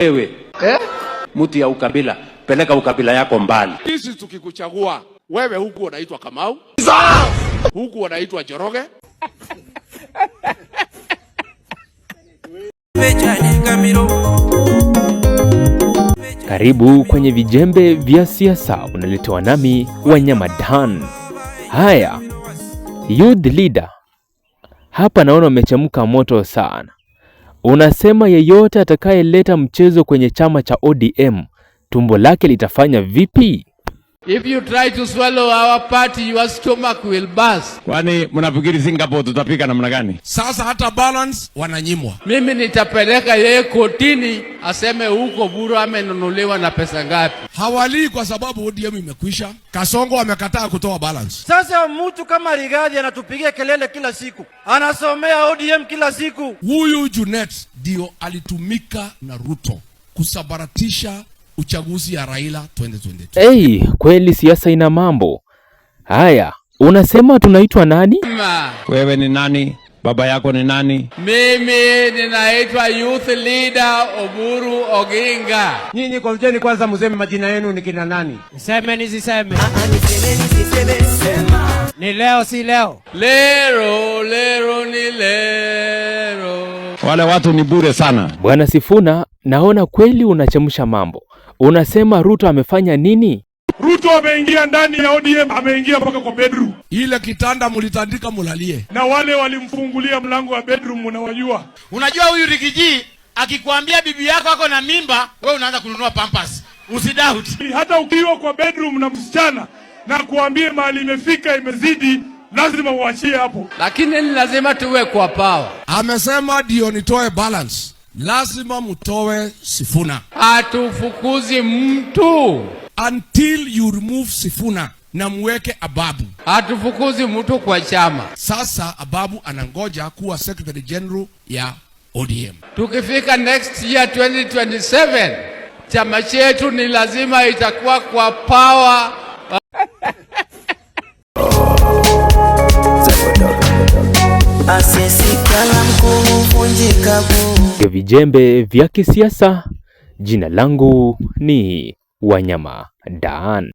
Wewe mtu ya ukabila, peleka ukabila yako mbali. Sisi tukikuchagua wewe, huku unaitwa Kamau, huku unaitwa Joroge. Karibu kwenye vijembe vya siasa, unaletewa nami Wanyama Dan. Haya, youth leader hapa naona umechemka moto sana. Unasema yeyote atakayeleta mchezo kwenye chama cha ODM tumbo lake litafanya vipi? If you try to swallow our party, your stomach will burst. Kwani mnafikiri Singapore tutapika namna gani? Sasa hata balance wananyimwa. Mimi nitapeleka yeye kotini aseme huko Buru amenunuliwa na pesa ngapi. Hawali kwa sababu ODM imekwisha. Kasongo amekataa kutoa balance. Sasa mtu kama Rigathi anatupigia kelele kila siku, anasomea ODM kila siku. Huyu Junet ndio alitumika na Ruto kusabaratisha uchaguzi ya Raila 2022. Kweli siasa ina mambo. Haya, unasema tunaitwa nani? Wewe ni nani? Baba yako ni nani? Mimi ninaitwa youth leader Oburu Oginga. Nyinyi konjeni kwanza mseme majina yenu ni kina nani? Niseme nisiseme? Ni leo si leo? Lero ni lero. Wale watu ni bure sana. Bwana Sifuna, naona kweli unachemsha mambo. Unasema Ruto amefanya nini? Ruto ameingia ndani ya ODM, ameingia mpaka kwa bedroom. Ile kitanda mulitandika mulalie. Na wale walimfungulia mlango wa bedroom unawajua. Unajua huyu Rigiji akikwambia bibi yako ako na mimba, wewe unaanza kununua pampers. Usidoubt. Hata ukiwa kwa bedroom na msichana na kuambie mahali imefika imezidi, lazima uachie hapo. Lakini lazima tuwe kwa power. Amesema ndio nitoe balance. Lazima mtoe Sifuna. Hatufukuzi mtu until you remove Sifuna na muweke Ababu. Hatufukuzi mtu kwa chama. Sasa Ababu anangoja kuwa Secretary General ya ODM. Tukifika next year 2027, chama chetu ni lazima itakuwa kwa power. Vijembe vya kisiasa. Jina langu ni Wanyama Dan.